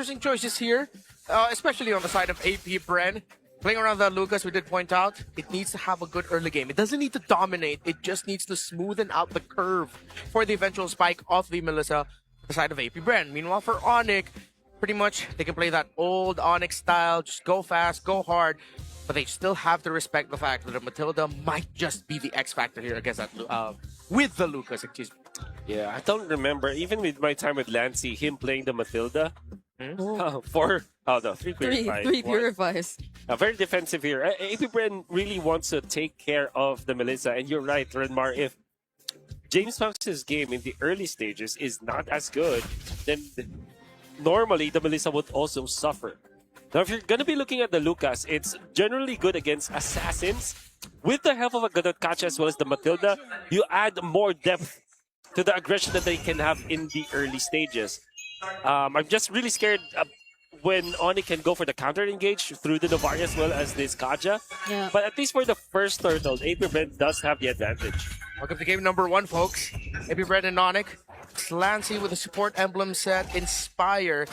interesting choices here, especially on the side of APBREN. Playing around the Lucas, we did point out, it needs to have a good early game. It doesn't need to dominate. It just needs to smoothen out the curve for the eventual spike of the Melissa, the side of APBREN. Meanwhile, for Onic, pretty much they can play that old Onic style, just go fast, go hard, but they still have to respect the fact that the Matilda might just be the X factor here against that with the Lucas. Excuse me. Yeah, I don't remember, even with my time with Lancy, him playing the Matilda. Three purifies. Three purifies. Very defensive here. APBREN really wants to take care of the Melissa, and you're right, Renmar. If James Fox's game in the early stages is not as good, then normally the Melissa would also suffer. Now, if you're going to be looking at the Lucas, it's generally good against assassins. With the help of a good catch as well as the Matilda, you add more depth to the aggression that they can have in the early stages. I'm just really scared when Onic can go for the counter engage through the Novari as well as this Kaja. Yeah. But at least for the first turtle, APBREN does have the advantage. Welcome to game number 1, folks. APBREN and Onic. Slancy with the support emblem set. Inspire.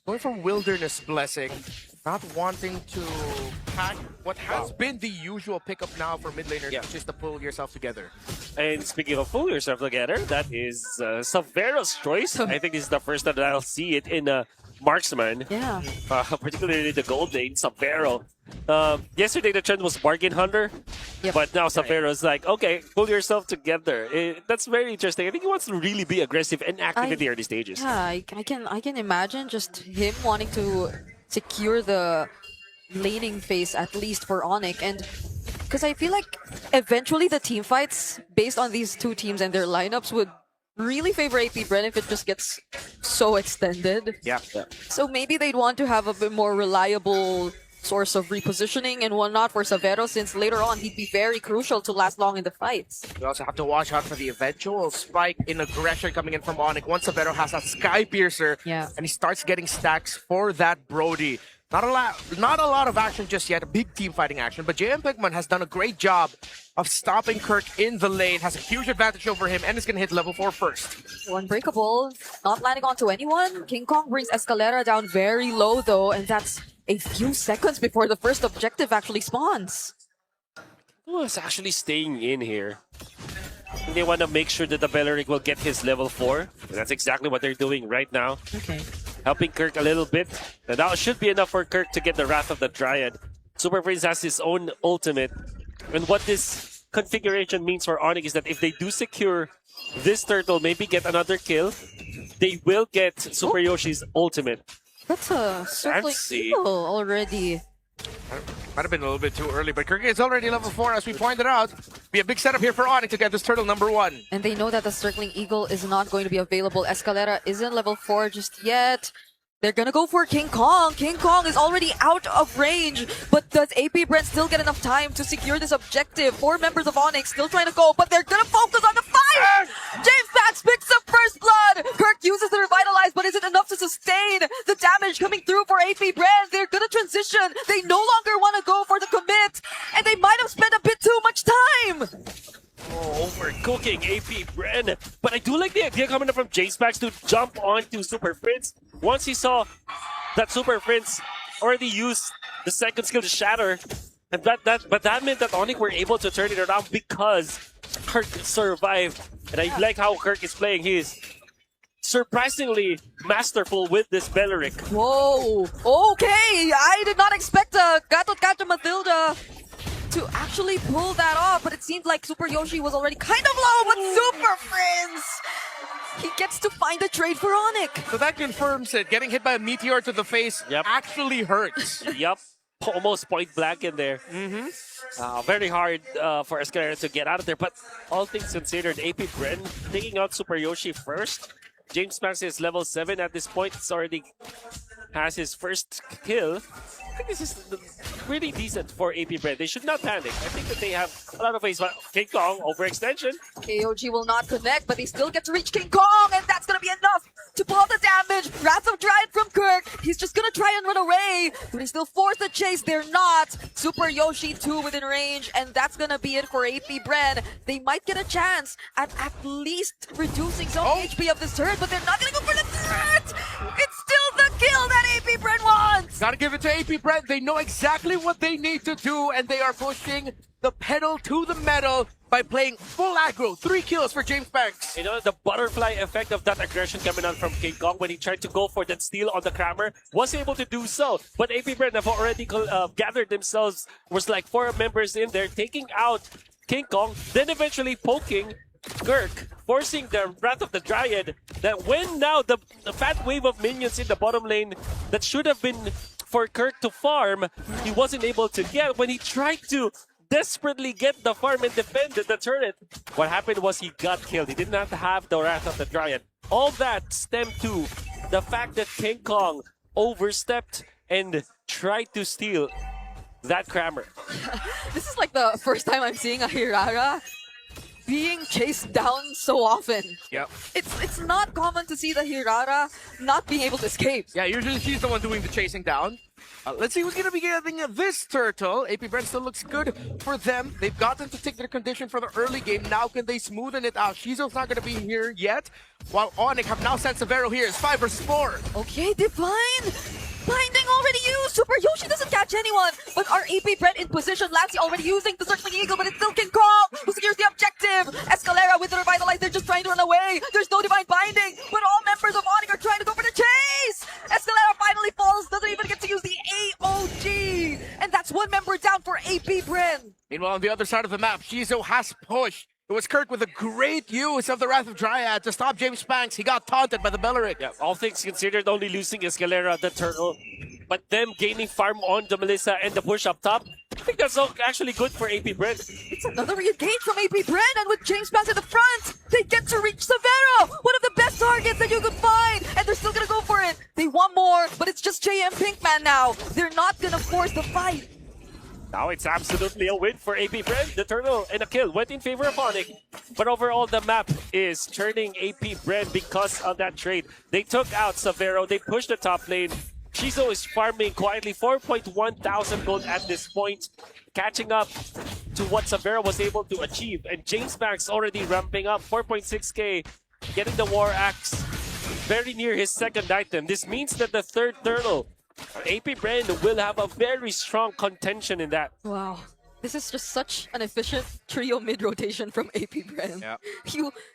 Going for Wilderness Blessing. Not wanting to pack what has been the usual pickup now for mid laners, which is to pull yourself together. And speaking of pull yourself together, that is Savero's choice. I think this is the first time that I'll see it in Marksman. Yeah. Particularly the gold lane, Savero. Yesterday the trend was Bargain Hunter, but now Savero's like, okay, pull yourself together. That's very interesting. I think he wants to really be aggressive and active in the early stages. Yeah, I can imagine just him wanting to secure the laning phase at least for Onic, and because I feel like eventually the team fights based on these two teams and their lineups would really favor APBREN if it just gets so extended. Yeah. So maybe they'd want to have a bit more reliable source of repositioning and whatnot for Savero, since later on he'd be very crucial to last long in the fights. We also have to watch out for the eventual spike in aggression coming in from Onic. Once Savero has that Sky Piercer, and he starts getting stacks for that Brody. Not a lot of action just yet, a big team fighting action, but JM Pigman has done a great job of stopping Kirk in the lane, has a huge advantage over him, and is going to hit level 4 first. Unbreakable, not landing onto anyone. King Kong brings Escalera down very low though, and that's a few seconds before the first objective actually spawns. Who is actually staying in here? They want to make sure that the Belleric will get his level 4. And that's exactly what they're doing right now. Okay. Helping Kirk a little bit. And that should be enough for Kirk to get the Wrath of the Dryad. Super Prince has his own ultimate. And what this configuration means for Onic is that if they do secure this turtle, maybe get another kill, they will get Super Yoshi's ultimate. That's a circling eagle already. Might have been a little bit too early, but Kirk is already level 4, as we pointed out. Be a big setup here for Onic to get this turtle number 1. And they know that the circling eagle is not going to be available. Escalera isn't level 4 just yet. They're gonna go for King Kong. King Kong is already out of range, but does APBREN still get enough time to secure this objective? 4 members of Onic still trying to go, but they're gonna focus on the fight! James Pax picks up first blood! Kirk uses the Revitalize, but is it enough to sustain the damage coming through for APBREN? They're gonna transition. They no longer want to go for the commit, and they might have spent a bit too much time! Oh, overcooking APBREN. But I do like the idea coming up from Jace Pax to jump onto Super Prince. Once he saw that Super Prince already used the second skill to shatter, and but that meant that Onic were able to turn it around because Kirk survived. And I like how Kirk is playing. He is surprisingly masterful with this Belleric. Whoa, okay, I did not expect a Gato Gato Matilda to actually pull that off, but it seemed like Super Yoshi was already kind of low, but Super Prince! He gets to find a trade for Onic. So that confirms it. Getting hit by a meteor to the face actually hurts. Yup, almost point blank in there. Very hard for Escalera to get out of there, but all things considered, APBREN taking out Super Yoshi first. James Pax is level 7 at this point. It's already has his first kill. I think this is really decent for APBREN. They should not panic. I think that they have a lot of ways. King Kong, overextension. KOG will not connect, but they still get to reach King Kong, and that's going to be enough to pull out the damage. Wrath of Dryad from Kirk. He's just going to try and run away, but he still forced the chase. They're not. Super Yoshi 2 within range, and that's going to be it for APBREN. They might get a chance at least reducing some HP of this turret, but they're not going to go for the threat. It's still the kill that APBREN wants! Gotta give it to APBREN. They know exactly what they need to do, and they are pushing the pedal to the metal by playing full aggro. 3 kills for James Banks. You know, the butterfly effect of that aggression coming out from King Kong when he tried to go for that steal on the Crammer, was able to do so. But APBREN have already gathered themselves, was like 4 members in there, taking out King Kong, then eventually poking Kirk, forcing the Wrath of the Dryad. That when now the fat wave of minions in the bottom lane that should have been for Kirk to farm, he wasn't able to get when he tried to desperately get the farm and defend the turret. What happened was he got killed. He did not have the Wrath of the Dryad. All that stemmed to the fact that King Kong overstepped and tried to steal that Crammer. This is like the first time I'm seeing a Hirara being chased down so often. Yep. It's not common to see the Hirara not being able to escape. Yeah, usually she's the one doing the chasing down. Let's see who's going to be getting this turtle. APBREN still looks good for them. They've gotten to take their condition for the early game. Now can they smoothen it out? Shizo's not going to be here yet. While Onic have now sent Severo here. It's 5 versus 4. Okay, Divine! Binding already used! Super Yoshi doesn't catch anyone! But are APBREN in position? Lassie already using the Circling Eagle, but it's still King Kong who secures the objective! Escalera with the Revitalize, they're just trying to run away! There's no Divine Binding, but all members of Onic are trying to go for the chase! Escalera finally falls, doesn't even get to use the AOG! And that's 1 member down for APBREN! Meanwhile, on the other side of the map, Shizo has pushed. It was Kirk with a great use of the Wrath of Dryad to stop James Banks. He got taunted by the Belleric. Yeah, all things considered, only losing Escalera, the turtle, but them gaining farm on the Melissa and the push up top. I think that's actually good for APBREN. It's another re-engage from APBREN, and with James Banks at the front, they get to reach Severo! One of the best targets that you could find! And they're still gonna go for it! They want more, but it's just JM Pinkman now! They're not gonna force the fight! Now it's absolutely a win for APBREN. The turtle and a kill went in favor of Onic. But overall, the map is turning APBREN because of that trade. They took out Severo. They pushed the top lane. Shizo is farming quietly 4.1 thousand gold at this point, catching up to what Severo was able to achieve. And James Banks already ramping up 4.6k, getting the War Axe very near his second item. This means that the third turtle, APBREN, will have a very strong contention in that. Wow. This is just such an efficient trio mid-rotation from APBREN. Yeah.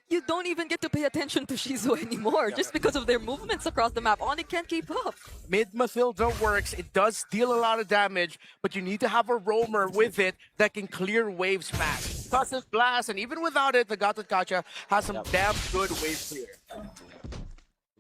You don't even get to pay attention to Shizo anymore just because of their movements across the map. Onic can't keep up. Mid Mathilda works. It does deal a lot of damage, but you need to have a roamer with it that can clear waves fast. Tussive Blast, and even without it, the Gacha has some damn good wave clear.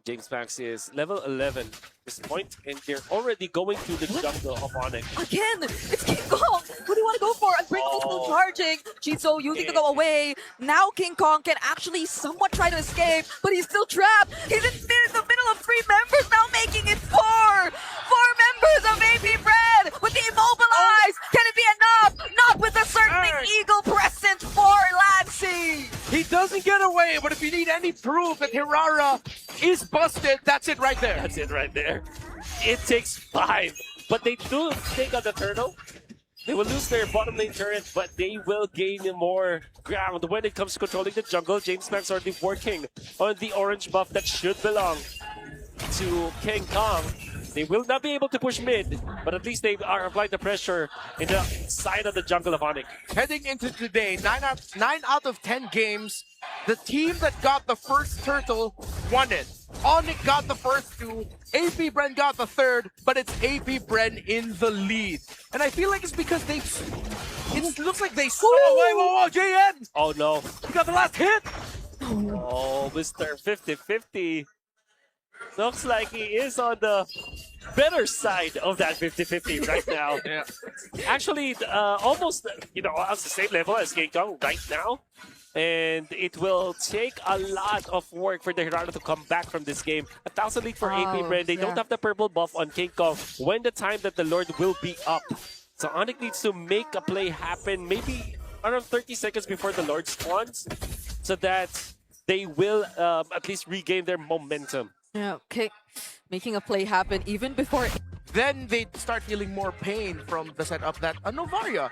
James Banks is level 11 at this point, and they're already going to the jungle of Onic. Again, it's King Kong! What do you want to go for? Unbreakable still charging. Shizo using to go away. Now King Kong can actually somewhat try to escape, but he's still trapped. He's in the middle of 3 members, now making it 4! 4 members of APBREN with the Immobilize! Can it be enough? Not with the Circling Eagle present for Lansing! He doesn't get away, but if you need any proof that Hirara is busted, that's it right there. That's it right there. It takes 5, but they do take on the turtle. They will lose their bottom lane turret, but they will gain more ground when it comes to controlling the jungle. James Banks already working on the orange buff that should belong to King Kong. They will not be able to push mid, but at least they are applying the pressure in the side of the jungle of Onic. Heading into today, 9 out of 10 games, the team that got the first turtle won it. Onic got the first 2, APBREN got the third, but it's APBREN in the lead. And I feel like it's because it looks like they saw. Whoa, JN! Oh no. He got the last hit! Oh, Mr. 50-50. Looks like he is on the better side of that 50-50 right now. Yeah. Actually, almost, on the same level as King Kong right now. And it will take a lot of work for the Hirara to come back from this game. 1,000 lead for APBREN. They don't have the purple buff on King Kong when the time that the Lord will be up. So Onic needs to make a play happen maybe around 30 seconds before the Lord spawns so that they will at least regain their momentum. Yeah, okay. Making a play happen even before... Then they start feeling more pain from the setup that a Novaria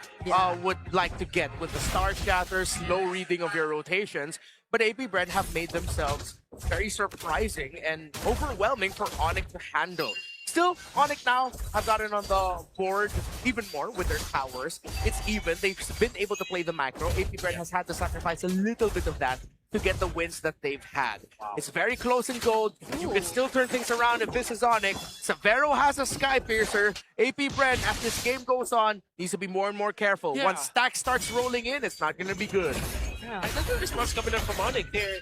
would like to get with the Star Shatter, slow reading of your rotations. But APBREN have made themselves very surprising and overwhelming for Onic to handle. Still, Onic now have gotten on the board even more with their towers. It's even. They've been able to play the macro. APBREN has had to sacrifice a little bit of that to get the wins that they've had. It's very close in gold. You can still turn things around if this is Onic. Severo has a Sky Piercer. APBREN, as this game goes on, needs to be more and more careful. Yeah. Once stack starts rolling in, it's not going to be good. Another response coming up from Onic. They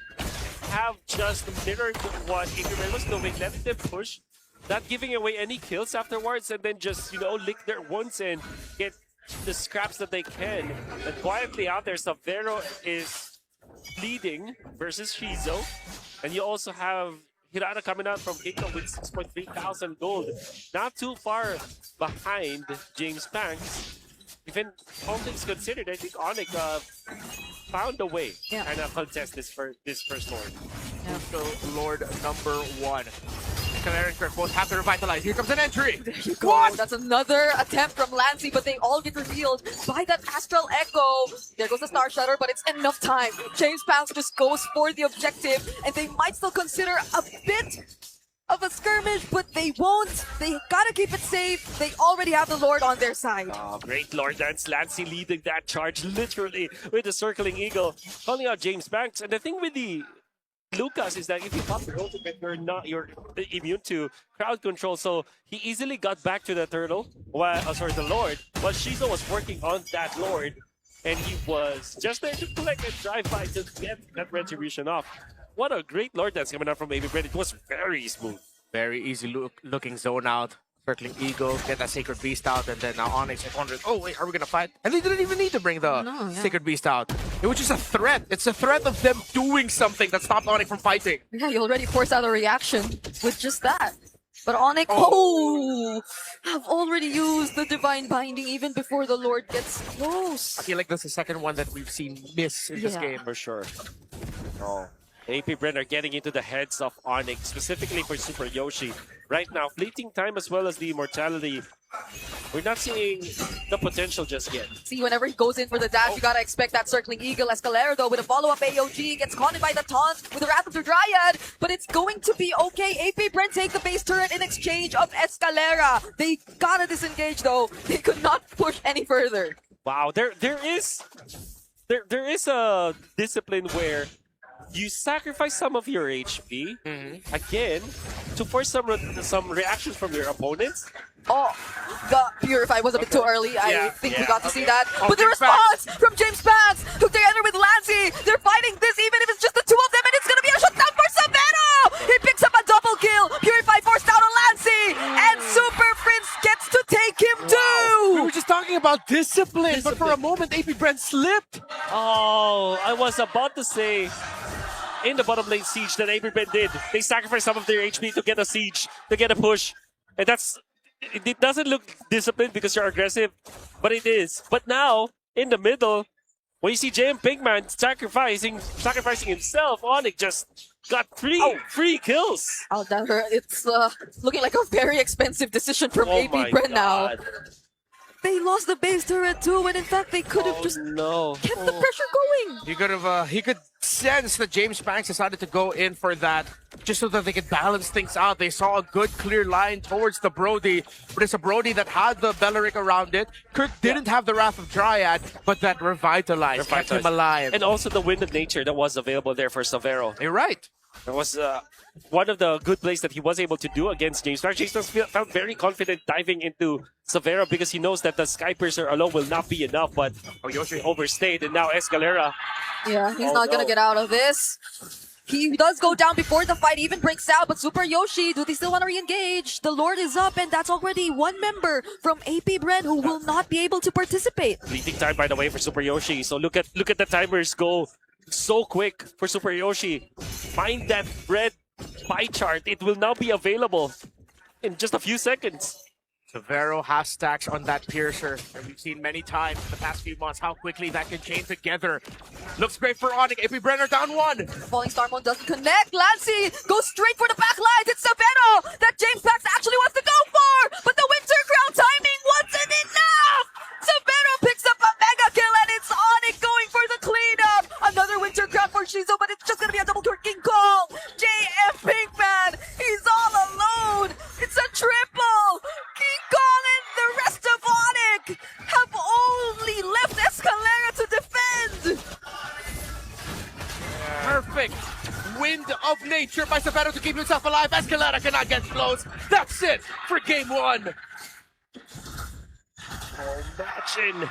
have just mirrored what APBREN was doing, letting them push, not giving away any kills afterwards, and then just, you know, lick their wounds and get the scraps that they can. And quietly out there, Severo is leading versus Shizo. And you also have Hirata coming out from Kiko with 6,300 gold. Not too far behind James Banks. Even all things considered, I think Onic found a way and contest this first Lord. So Lord number 1. Escalera and Kirk both have to revitalize. Here comes an entry. There you go. That's another attempt from Lancey, but they all get revealed by that Astral Echo. There goes the Star Shutter, but it's enough time. James Pounce just goes for the objective, and they might still consider a bit of a skirmish, but they won't. They gotta keep it safe. They already have the Lord on their side. Oh, great Lord Dance. Lancey leading that charge literally with the Circling Eagle, calling out James Banks. And the thing with the Lucas is that if you pop your ultimate, you're immune to crowd control. So he easily got back to the turtle, the Lord, while Shizo was working on that Lord, and he was just there to collect and drive by to get that retribution off. What a great Lord that's coming out from APBREN. It was very smooth. Very easy looking zone out. Circling Eagle, get that Sacred Beast out, and then now Onyx is wondering, oh wait, are we gonna fight? And they didn't even need to bring the Sacred Beast out. It was just a threat. It's a threat of them doing something that stopped Onyx from fighting. Yeah, you already forced out a reaction with just that. But Onic, have already used the Divine Binding even before the Lord gets close. I feel like that's the second one that we've seen miss in this game. For sure. Oh. APBREN are getting into the heads of Onic, specifically for Super Yoshi. Right now, fleeting time as well as the immortality. We're not seeing the potential just yet. See, whenever he goes in for the dash, you gotta expect that Circling Eagle. Escalera, though, with a follow-up AOG, gets caught by the taunt with the Wrath of the Dryad, but it's going to be okay. APBREN take the base turret in exchange of Escalera. They gotta disengage, though. They could not push any further. Wow, there is a discipline where you sacrifice some of your HP again to force some reactions from your opponents. Oh, the Purify was a bit too early. I think we got to see that. Oh, but the response from James Pants, who together with Lancey, they're fighting this even if it's just the two of them, and it's gonna be a shutdown for Severo! He picks up a double kill. Purify forced out on Lancey, and Super Prince gets to take him too! We were just talking about discipline, but for a moment, APBREN slipped. Oh, I was about to say, in the bottom lane siege that APBREN did, they sacrificed some of their HP to get a siege, to get a push. And it doesn't look disciplined because you're aggressive, but it is. But now, in the middle, when you see JM Pinkman sacrificing himself, Onic just got three kills. Oh, that hurt. It's looking like a very expensive decision from APBREN now. They lost the base turret too, and in fact, they could have just kept the pressure going. He could sense that James Banks decided to go in for that just so that they could balance things out. They saw a good clear line towards the Brody, but it's a Brody that had the Belleric around it. Kirk didn't have the Wrath of Dryad, but that revitalized, kept him alive. And also the Wind of Nature that was available there for Severo. You're right. That was one of the good plays that he was able to do against James Banks. James Banks felt very confident diving into Severo because he knows that the Sky Piercer alone will not be enough, but Yoshi overstayed, and now Escalera. Yeah, he's not gonna get out of this. He does go down before the fight even breaks out, but Super Yoshi, do they still want to re-engage? The Lord is up, and that's already one member from APBREN who will not be able to participate. Fleeting time, by the way, for Super Yoshi. So look at the timers go so quick for Super Yoshi. Find that red pie chart. It will now be available in just a few seconds. Severo has stacks on that Piercer, and we've seen many times in the past few months how quickly that can chain together. Looks great for Onic. APBREN are down one. Falling Star Moon doesn't connect. Lancey goes straight for the backlines. It's Severo that James Pax actually wants to go for, but the Winter Crown timing wasn't enough. Severo picks up a mega kill, and it's Onic going for the cleanup. Another Winter Crown for Shizo, but it's just gonna be a double King Kong. JM Pinkman, he's all alone. It's a triple. Onic have only left Escalera to defend. Perfect wind of nature by Severo to keep himself alive. Escalera cannot get close. That's it for game one. Imagine